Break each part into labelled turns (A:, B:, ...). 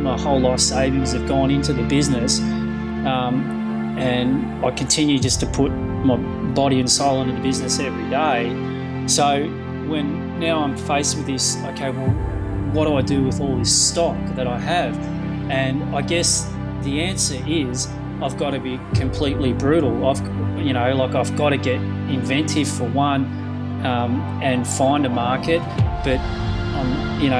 A: my whole life savings have gone into the business, and I continue just to put my body and soul into the business every day. So when now I'm faced with this, okay, well, what do I do with all this stock that I have? And I guess the answer is I've got to be completely brutal. I've got to get inventive for one, and find a market. But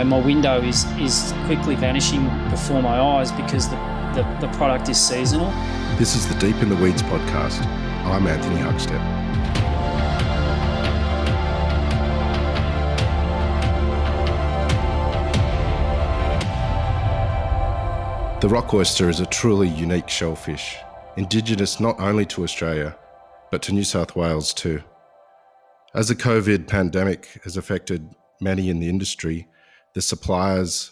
A: my window is quickly vanishing before my eyes because the product is seasonal.
B: This is the Deep in the Weeds podcast. I'm Anthony Huckstep. The rock oyster is a truly unique shellfish, indigenous not only to Australia, but to New South Wales too. As the COVID pandemic has affected many in the industry, the suppliers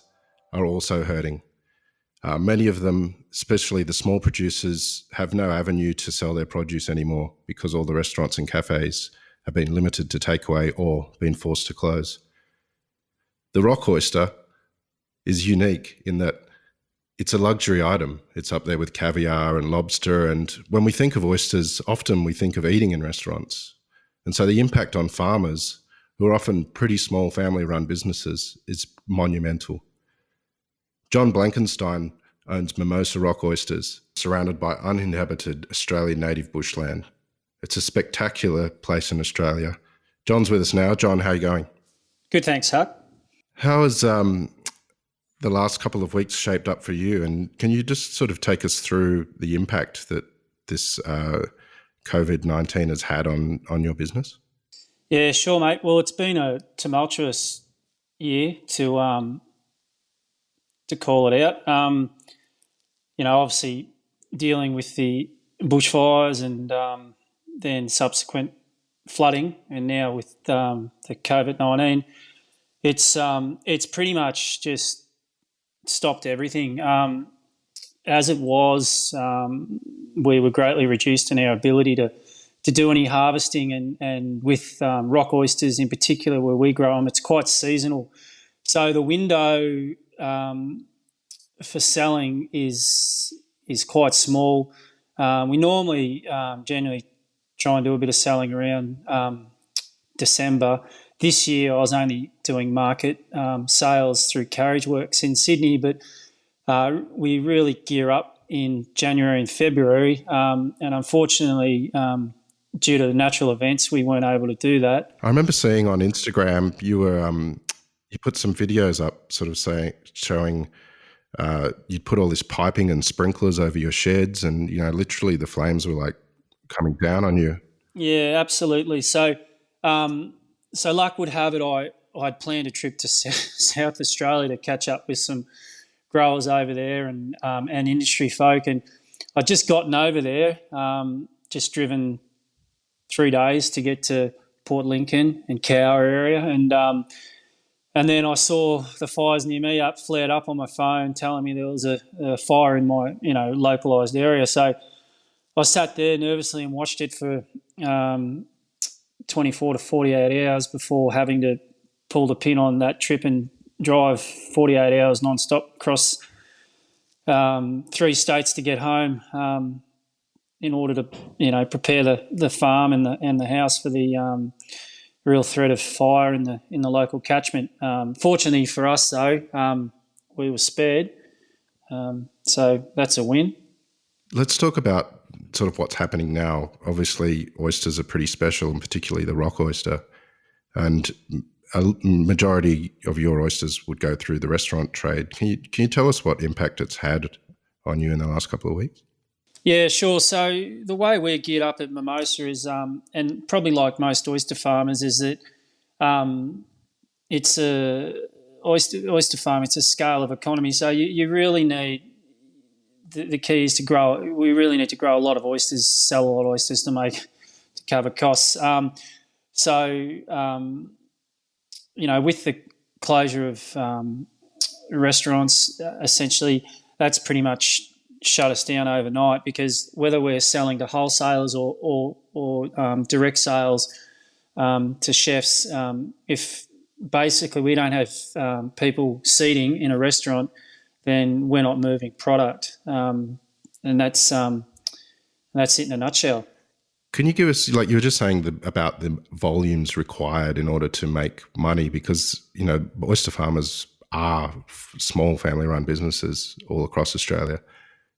B: are also hurting. Many of them, especially the small producers, have no avenue to sell their produce anymore because all the restaurants and cafes have been limited to takeaway or been forced to close. The rock oyster is unique in that it's a luxury item. It's up there with caviar and lobster. And when we think of oysters, often we think of eating in restaurants. And so the impact on farmers, who are often pretty small family-run businesses, is monumental. John Blankenstein owns Mimosa rock oysters, surrounded by uninhabited Australian native bushland. It's a spectacular place in Australia. John's with us now. John, how are you going?
A: Good, thanks, Huck.
B: How has the last couple of weeks shaped up for you? And can you just sort of take us through the impact that this COVID-19 has had on your business?
A: Yeah, sure, mate. Well, it's been a tumultuous year to call it out. Obviously dealing with the bushfires and then subsequent flooding, and now with the COVID-19, it's pretty much just stopped everything. As it was, we were greatly reduced in our ability to do any harvesting, and with rock oysters in particular, where we grow them, it's quite seasonal. So the window for selling is quite small. We normally generally try and do a bit of selling around December. This year I was only doing market sales through Carriage Works in Sydney, but we really gear up in January and February, and unfortunately, due to the natural events, we weren't able to do that.
B: I remember seeing on Instagram you were you put some videos up, sort of showing you'd put all this piping and sprinklers over your sheds, and literally the flames were like coming down on you.
A: Yeah, absolutely. So luck would have it, I'd planned a trip to South Australia to catch up with some growers over there and industry folk, and I'd just gotten over there, just driven 3 days to get to Port Lincoln and Cowra area, and then I saw the fires near me flared up on my phone, telling me there was a fire in my localised area. So I sat there nervously and watched it for 24 to 48 hours before having to pull the pin on that trip and drive 48 hours non-stop across 3 states to get home, in order to prepare the farm and the house for the real threat of fire in the local catchment. Fortunately for us, though, we were spared, so that's a win.
B: Let's talk about sort of what's happening now. Obviously, oysters are pretty special, and particularly the rock oyster, and a majority of your oysters would go through the restaurant trade. Can you tell us what impact it's had on you in the last couple of weeks?
A: Yeah, sure. So the way we're geared up at Mimosa is, and probably like most oyster farmers, is that it's a oyster farm. It's a scale of economy. So you really need, the key is to grow. We really need to grow a lot of oysters, sell a lot of oysters to cover costs. With the closure of restaurants, essentially, that's pretty much shut us down overnight, because whether we're selling to wholesalers or direct sales to chefs, if basically we don't have people seating in a restaurant, then we're not moving product. And that's it in a nutshell.
B: Can you give us, like you were just saying, about the volumes required in order to make money? Because, oyster farmers are small family-run businesses all across Australia.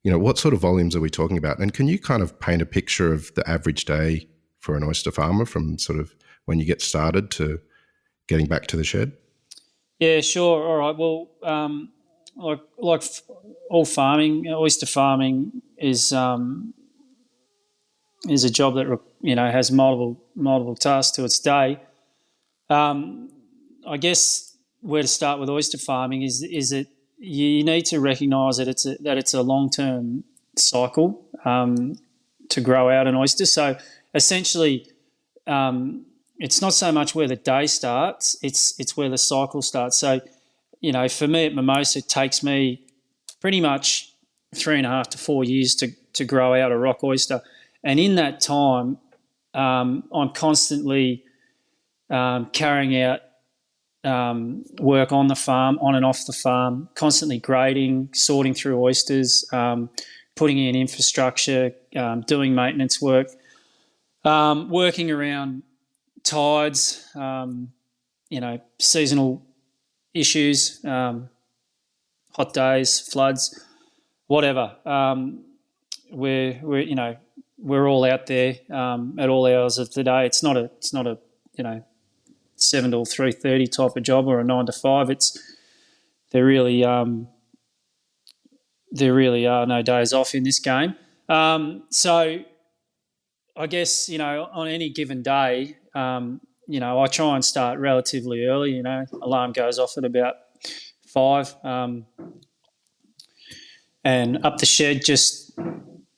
B: What sort of volumes are we talking about? And can you kind of paint a picture of the average day for an oyster farmer from sort of when you get started to getting back to the shed?
A: Yeah, sure. All right. Well, like all farming, oyster farming is a job that has multiple tasks to its day. I guess where to start with oyster farming is that you need to recognise that it's a long-term cycle to grow out an oyster. So essentially, it's not so much where the day starts; it's where the cycle starts. So, for me at Mimosa, it takes me pretty much 3.5 to 4 years to grow out a rock oyster, and in that time, I'm constantly carrying out work on the farm, on and off the farm, constantly grading, sorting through oysters, putting in infrastructure, doing maintenance work, working around tides, seasonal issues, hot days, floods, whatever. We're all out there at all hours of the day. It's not a 7 till 3:30 type of job or a 9 to 5. There really are no days off in this game. So I guess on any given day, I try and start relatively early. Alarm goes off at about 5, and up the shed, just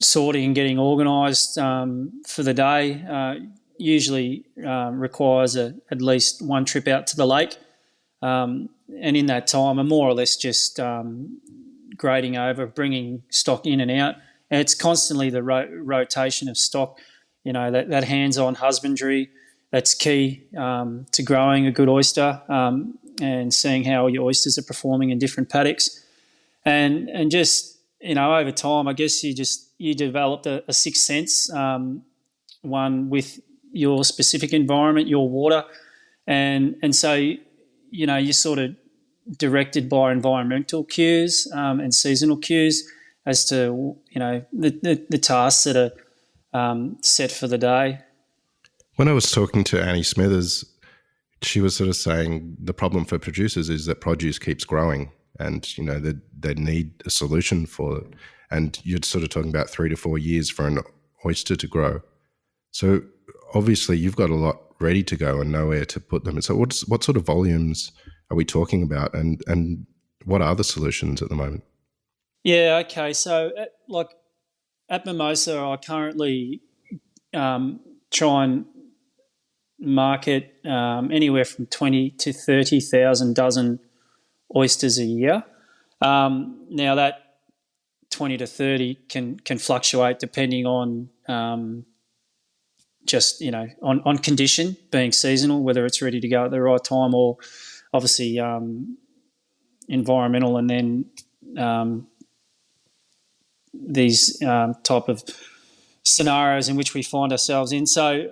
A: sorting and getting organised for the day. Usually requires at least one trip out to the lake, and in that time I'm more or less just grading over, bringing stock in and out, and it's constantly the rotation of stock. That hands-on husbandry, that's key to growing a good oyster, and seeing how your oysters are performing in different paddocks, and just over time, I guess you developed a sixth sense, one with your specific environment, your water, and so you're sort of directed by environmental cues and seasonal cues as to the tasks that are set for the day.
B: When I was talking to Annie Smithers, she was sort of saying the problem for producers is that produce keeps growing, and they need a solution for it. And you're sort of talking about 3 to 4 years for an oyster to grow. So obviously you've got a lot ready to go and nowhere to put them. So what sort of volumes are we talking about, and what are the solutions at the moment?
A: Yeah, okay. So at Mimosa, I currently try and market anywhere from 20 to 30,000 dozen oysters a year. Now that 20 to 30 can fluctuate depending on on condition, being seasonal, whether it's ready to go at the right time, or obviously environmental, and then these type of scenarios in which we find ourselves in. So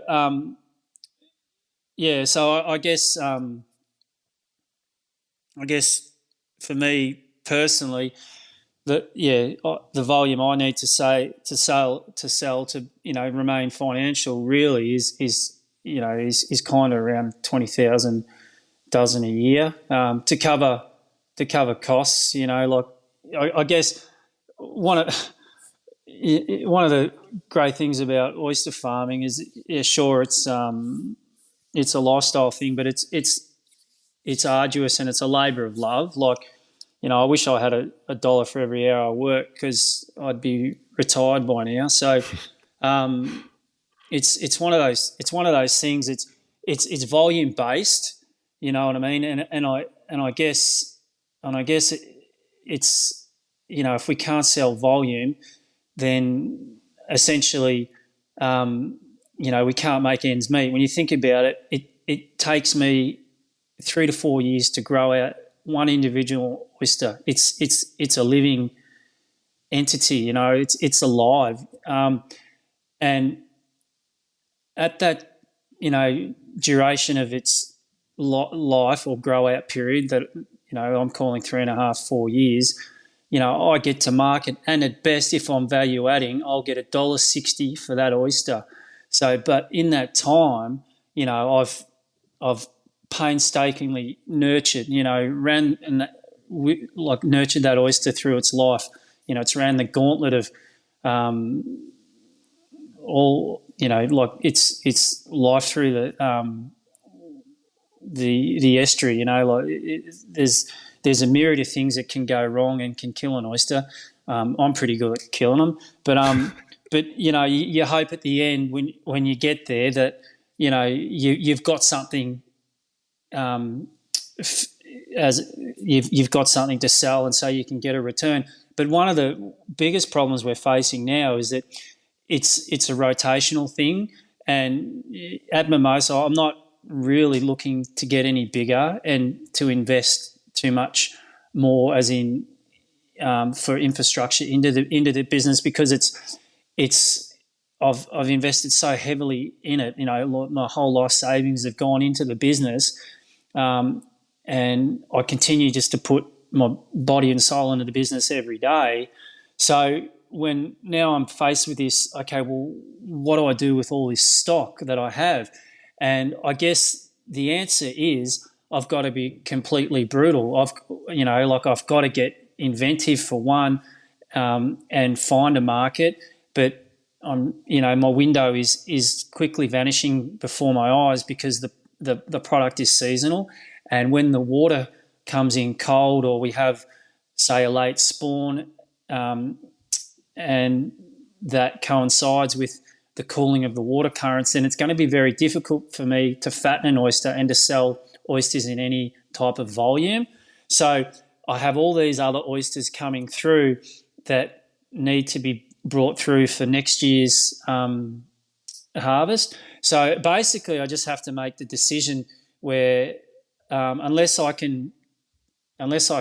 A: I guess for me personally, the volume I need to sell to remain financial really is kind of around 20,000 dozen a year to cover costs. I guess one of the great things about oyster farming is, sure, it's a lifestyle thing, but it's arduous and it's a labour of love. I wish I had a dollar for every hour I work, because I'd be retired by now. So it's one of those things. It's volume based. You know what I mean? And I guess it's if we can't sell volume, then essentially we can't make ends meet. When you think about it, it takes me 3 to 4 years to grow out one individual oyster. It's a living entity. It's alive, and at that duration of its life or grow out period that I'm calling 3.5 4 years. I get to market, and at best, if I'm value adding, I'll get $1.60 for that oyster. So, but in that time, I've painstakingly nurtured, ran and nurtured that oyster through its life. It's ran the gauntlet of all, its life through the estuary. There's a myriad of things that can go wrong and can kill an oyster. I'm pretty good at killing them, but you hope at the end when you get there that you've got something, as you've got something to sell, and so you can get a return. But one of the biggest problems we're facing now is that it's a rotational thing, and at Mimosa, I'm not really looking to get any bigger and to invest too much more, as in for infrastructure into the business, because I've invested so heavily in it. My whole life savings have gone into the business, and I continue just to put my body and soul into the business every day. So when now I'm faced with this, okay, well, what do I do with all this stock that I have? And I guess the answer is I've got to be completely brutal. I've got to get inventive for one, and find a market. But my window is quickly vanishing before my eyes because the product is seasonal, and when the water comes in cold, or we have, say, a late spawn, and that coincides with the cooling of the water currents, then it's going to be very difficult for me to fatten an oyster and to sell oysters in any type of volume. So I have all these other oysters coming through that need to be brought through for next year's harvest. So basically, I just have to make the decision where unless I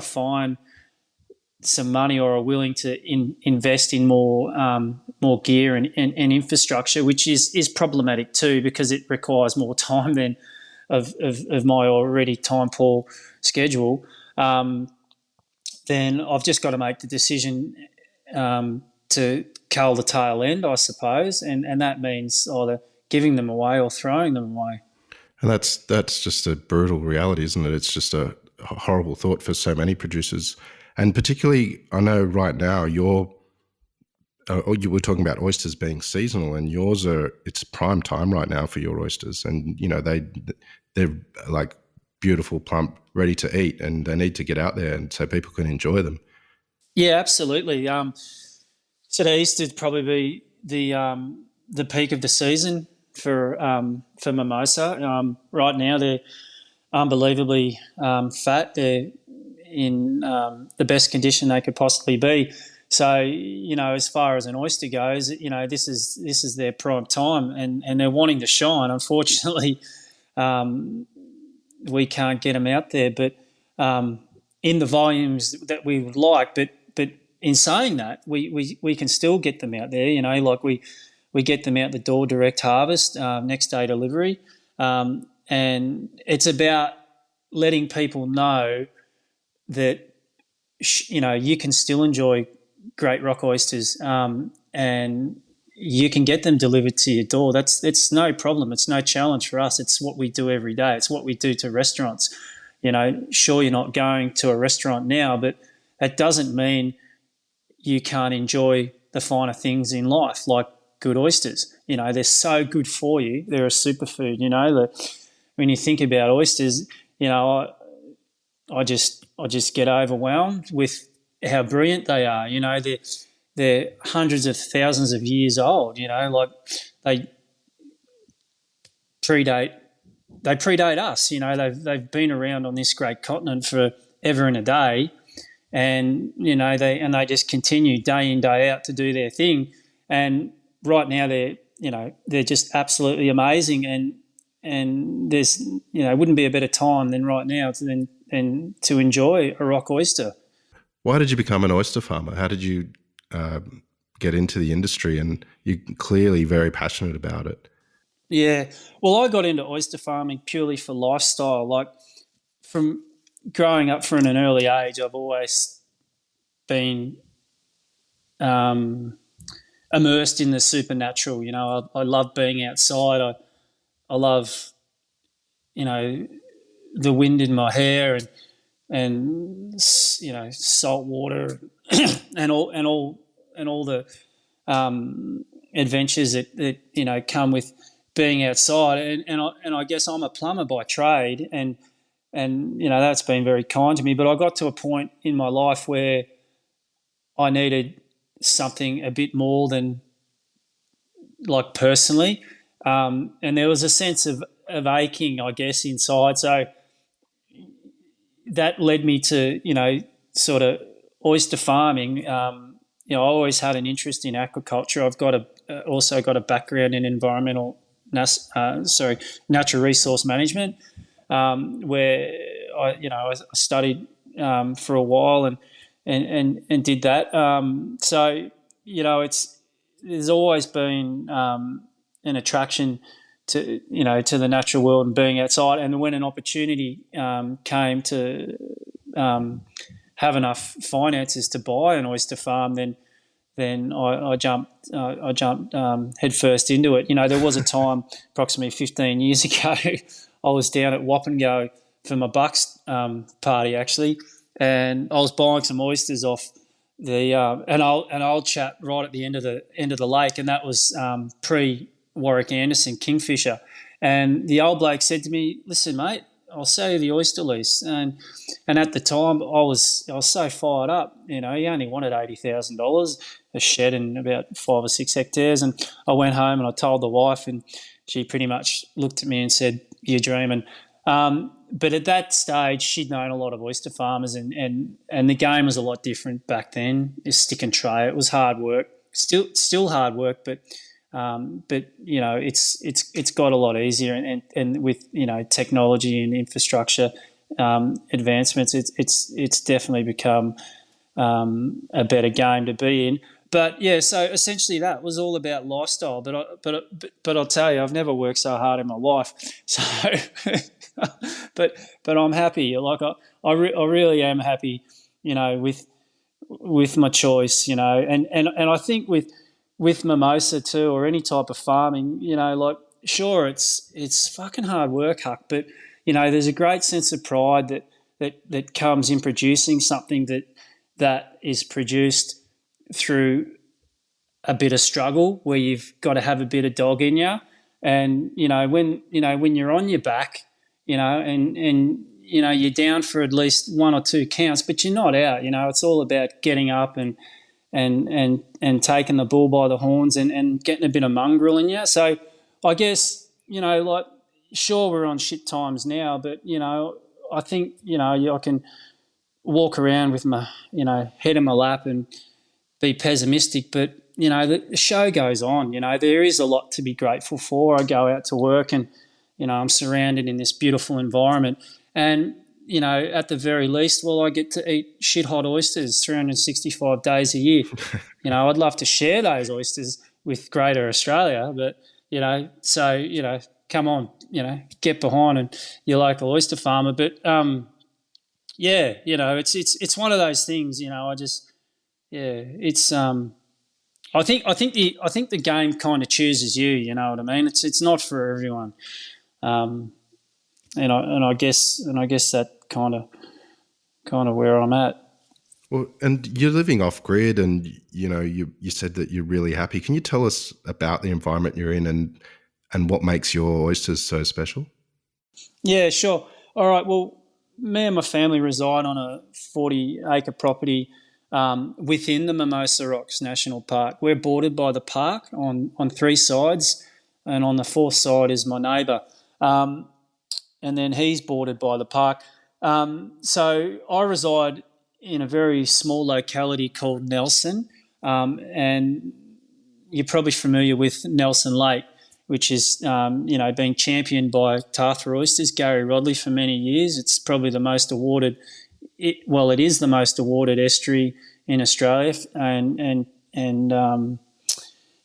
A: find some money or are willing to invest in more gear and infrastructure, which is problematic too, because it requires more time than of my already time poor schedule. Then I've just got to make the decision to cull the tail end, I suppose, and that means either giving them away or throwing them away.
B: And that's just a brutal reality, isn't it? It's just a horrible thought for so many producers. And particularly, I know right now you were talking about oysters being seasonal, and it's prime time right now for your oysters. And, they're like beautiful, plump, ready to eat, and they need to get out there and so people can enjoy them.
A: Yeah, absolutely. So Easter'd probably be the peak of the season for Mimosa. Right now, they're unbelievably fat. They're in the best condition they could possibly be. So as far as an oyster goes, this is their prime time, and they're wanting to shine. Unfortunately, we can't get them out there, but in the volumes that we would like. But in saying that, we can still get them out there. We get them out the door, direct harvest, next day delivery, and it's about letting people know that you can still enjoy great rock oysters, and you can get them delivered to your door. It's no problem. It's no challenge for us. It's what we do every day. It's what we do to restaurants. Sure, you're not going to a restaurant now, but that doesn't mean you can't enjoy the finer things in life, like good oysters. They're so good for you. They're a superfood. When you think about oysters, I just get overwhelmed with how brilliant they are. They're hundreds of thousands of years old. They predate us. They've been around on this great continent for ever and a day, and they just continue day in, day out to do their thing. And right now they're just absolutely amazing, and there's wouldn't be a better time than right now than to enjoy a rock oyster.
B: Why did you become an oyster farmer? How did you uh, get into the industry? And you're clearly very passionate about it.
A: Yeah, well, I got into oyster farming purely for lifestyle. Like from growing up from an early age, I've always been um, immersed in the supernatural. You know, I love being outside. I love, you know, the wind in my hair and you know, salt water and all the adventures that you know come with being outside. And I guess I'm a plumber by trade, and you know that's been very kind to me. But I got to a point in my life where I needed something a bit more than like personally, and there was a sense of aching, I guess, inside. So that led me to, you know, sort of oyster farming. You know, I always had an interest in aquaculture. I've got also got a background in natural resource management, where I studied for a while and did that. So you know, there's always been an attraction to, you know, to the natural world and being outside. And when an opportunity came to have enough finances to buy an oyster farm, then I jumped headfirst into it. You know, there was a time approximately 15 years ago, I was down at Wappengo for my Bucks party actually, and I was buying some oysters off the an old chap right at the end of the lake, and that was pre Warwick Anderson Kingfisher, and the old bloke said to me, "Listen, mate, I'll sell you the oyster lease." And at the time, I was so fired up. You know, he only wanted $80,000, a shed and about 5 or 6 hectares. And I went home and I told the wife, and she pretty much looked at me and said, "You're dreaming." But at that stage, she'd known a lot of oyster farmers, and the game was a lot different back then. It's stick and tray. It was hard work, still hard work, but you know it's got a lot easier, and with, you know, technology and infrastructure advancements, it's definitely become a better game to be in. But yeah, so essentially that was all about lifestyle. But I'll tell you, I've never worked so hard in my life. So, but I'm happy. Like I really am happy. You know, with my choice. You know, and I think with Mimosa too, or any type of farming. You know, like sure it's fucking hard work, Huck, but you know, there's a great sense of pride that comes in producing something that is produced through a bit of struggle, where you've got to have a bit of dog in you. And when you're on your back, you know, and you know you're down for at least one or two counts, but you're not out. You know, it's all about getting up and taking the bull by the horns and getting a bit of mongrel in you. So I guess, you know, like sure we're on shit times now, but you know I think, you know, I can walk around with my, you know, head in my lap and be pessimistic, but you know the show goes on. You know, there is a lot to be grateful for. I go out to work and, you know, I'm surrounded in this beautiful environment, and you know, at the very least, well, I get to eat shit hot oysters 365 days a year. You know, I'd love to share those oysters with Greater Australia, but you know, so you know, come on, you know, get behind and your local oyster farmer. But yeah, you know, it's one of those things. You know, I just yeah, it's I think the game kind of chooses you. You know what I mean? It's not for everyone. Um, and I guess that kind of where I'm at.
B: Well, and you're living off grid, and you know you said that you're really happy. Can you tell us about the environment you're in and what makes your oysters so special?
A: Yeah, sure. All right. Well, me and my family reside on a 40-acre property within the Mimosa Rocks National Park. We're bordered by the park on three sides, and on the fourth side is my neighbour, and then he's bordered by the park. So I reside in a very small locality called Nelson, and you're probably familiar with Nelson Lake, which is being championed by Tarthra Oysters, Gary Rodley, for many years. It's probably the most awarded. It is the most awarded estuary in Australia, and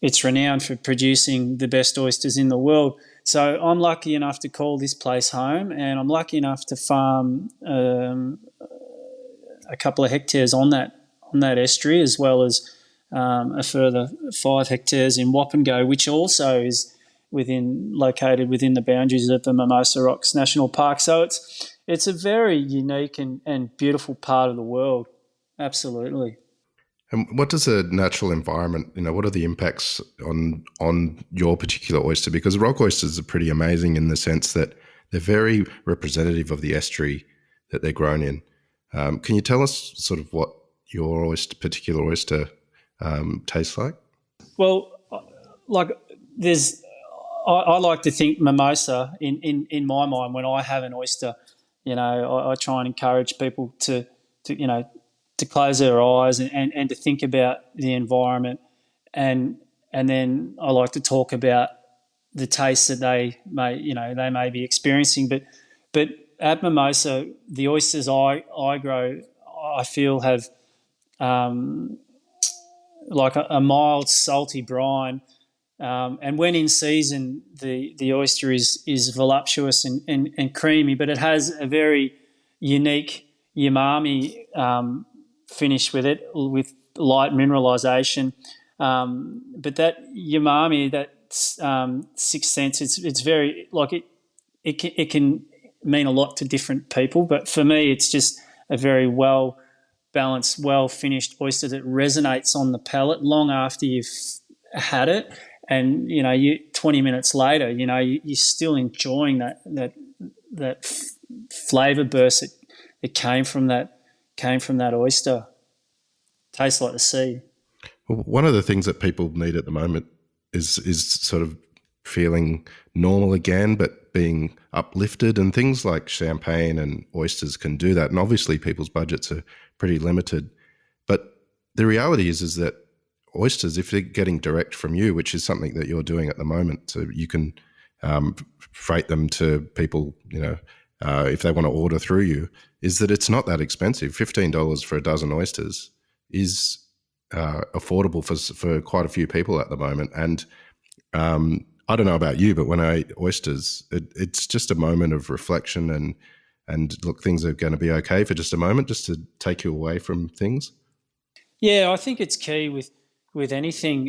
A: it's renowned for producing the best oysters in the world. So I'm lucky enough to call this place home, and I'm lucky enough to farm a couple of hectares on that estuary, as well as a further 5 hectares in Wapengo, which also is located within the boundaries of the Mimosa Rocks National Park. So it's a very unique and beautiful part of the world. Absolutely.
B: And what does a natural environment, what are the impacts on your particular oyster? Because rock oysters are pretty amazing in the sense that they're very representative of the estuary that they're grown in. Can you tell us sort of what your particular oyster tastes like?
A: Well, like I like to think mimosa in my mind when I have an oyster. I try and encourage people to close their eyes and to think about the environment, and then I like to talk about the taste that they may be experiencing. But at Mimosa, the oysters I grow, I feel have like a mild salty brine, and when in season, the oyster is voluptuous and creamy, but it has a very unique umami finish with it, with light mineralisation. But that umami, that sixth sense, it's very like it can mean a lot to different people. But for me, it's just a very well balanced, well finished oyster that resonates on the palate long after you've had it. And 20 minutes later, you're still enjoying that flavour burst that came from that oyster. Tastes like the sea.
B: Well, one of the things that people need at the moment is sort of feeling normal again, but being uplifted, and things like champagne and oysters can do that. And obviously, people's budgets are pretty limited. But the reality is that oysters, if they're getting direct from you, which is something that you're doing at the moment, so you can freight them to people, if they want to order through you, is that it's not that expensive. $15 for a dozen oysters is affordable for quite a few people at the moment. And I don't know about you, but when I eat oysters, it's just a moment of reflection and look, things are going to be okay for just a moment, just to take you away from things.
A: Yeah, I think it's key with anything,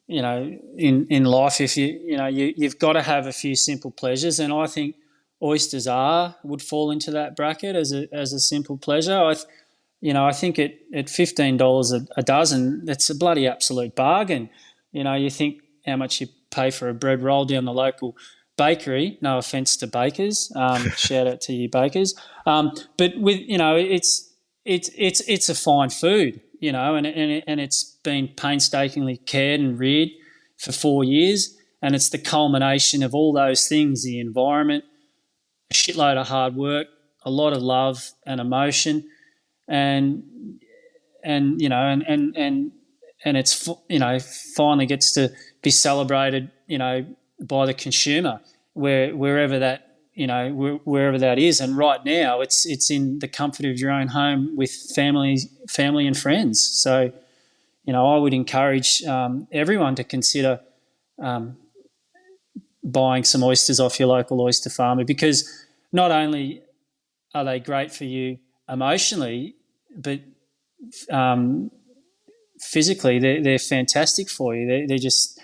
A: in life. If you've got to have a few simple pleasures, and I think oysters would fall into that bracket as a simple pleasure. I think at $15 a dozen, that's a bloody absolute bargain. You think how much you pay for a bread roll down the local bakery. No offence to bakers, shout out to you bakers. But with it's a fine food, and it's been painstakingly cared and reared for 4 years, and it's the culmination of all those things: the environment, a shitload of hard work, a lot of love and emotion, and it's finally gets to be celebrated, by the consumer, wherever that is. And right now, it's in the comfort of your own home with family and friends. So, I would encourage everyone to consider buying some oysters off your local oyster farmer, because not only are they great for you emotionally, but physically they're fantastic for you. They're just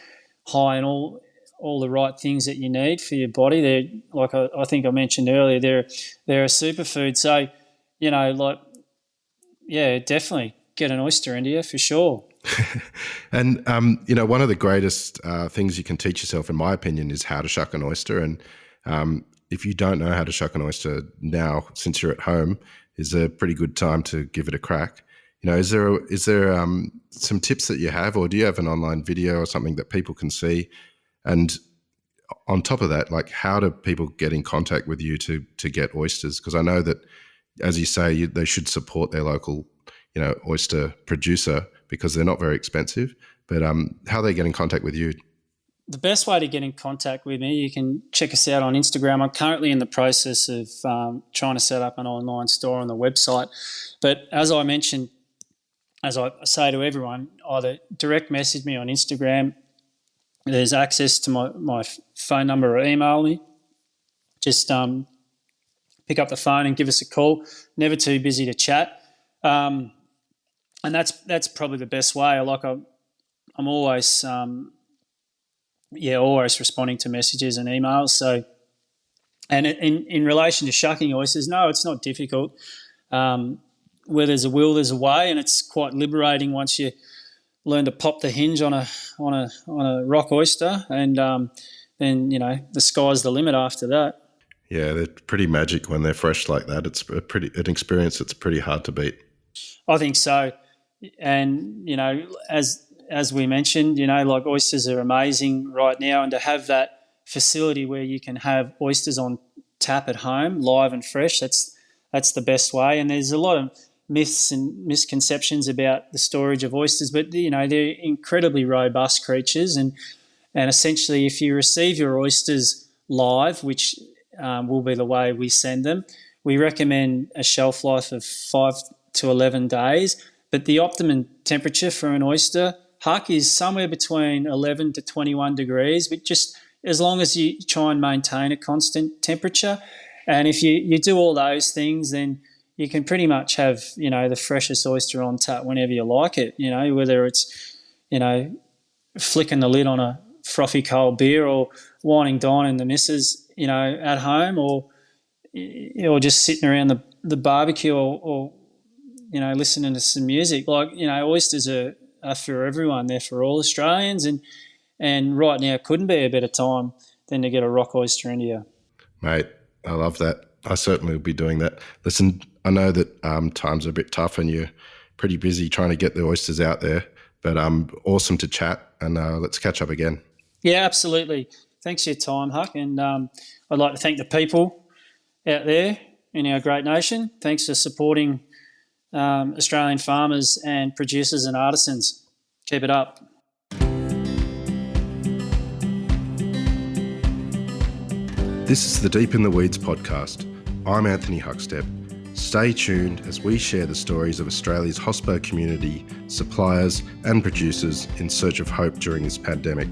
A: high in all the right things that you need for your body. They're, like I think I mentioned earlier, they're a superfood. So, definitely get an oyster into you for sure.
B: And, one of the greatest things you can teach yourself, in my opinion, is how to shuck an oyster. And if you don't know how to shuck an oyster now, since you're at home, is a pretty good time to give it a crack. Is there some tips that you have, or do you have an online video or something that people can see? And on top of that, like, how do people get in contact with you to get oysters? Because I know that, as you say, they should support their local, oyster producer, because they're not very expensive. But how do they get in contact with you?
A: the best way to get in contact with me, you can check us out on Instagram. I'm currently in the process of trying to set up an online store on the website. But as I mentioned, as I say to everyone, either direct message me on Instagram. There's access to my phone number or email me. Just pick up the phone and give us a call. Never too busy to chat. And that's probably the best way. I'm always always responding to messages and emails. So, and in relation to shucking oysters, no, it's not difficult. Where there's a will, there's a way, and it's quite liberating once you learn to pop the hinge on a rock oyster, and then the sky's the limit after that.
B: Yeah, they're pretty magic when they're fresh like that. It's an experience that's pretty hard to beat.
A: I think so, and as we mentioned, like oysters are amazing right now, and to have that facility where you can have oysters on tap at home, live and fresh, that's the best way. And there's a lot of myths and misconceptions about the storage of oysters, but they're incredibly robust creatures, and essentially if you receive your oysters live, which will be the way we send them, we recommend a shelf life of 5 to 11 days, but the optimum temperature for an oyster, Huck, is somewhere between 11 to 21 degrees, but just as long as you try and maintain a constant temperature. And if you do all those things, then you can pretty much have, the freshest oyster on tap whenever you like it, whether it's, flicking the lid on a frothy cold beer or whining dining the missus, at home, or just sitting around the barbecue or listening to some music. Oysters are for everyone. They're for all Australians, and right now couldn't be a better time than to get a rock oyster into you.
B: Mate, I love that. I certainly will be doing that. Listen, I know that times are a bit tough and you're pretty busy trying to get the oysters out there, but awesome to chat, and let's catch up again.
A: Yeah, absolutely. Thanks for your time, Huck, and I'd like to thank the people out there in our great nation. Thanks for supporting Australian farmers and producers and artisans. Keep it up.
B: This is the Deep in the Weeds podcast. I'm Anthony Huckstep. Stay tuned as we share the stories of Australia's hospo community, suppliers and producers in search of hope during this pandemic.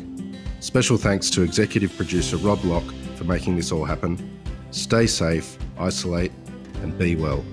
B: Special thanks to executive producer Rob Locke for making this all happen. Stay safe, isolate and be well.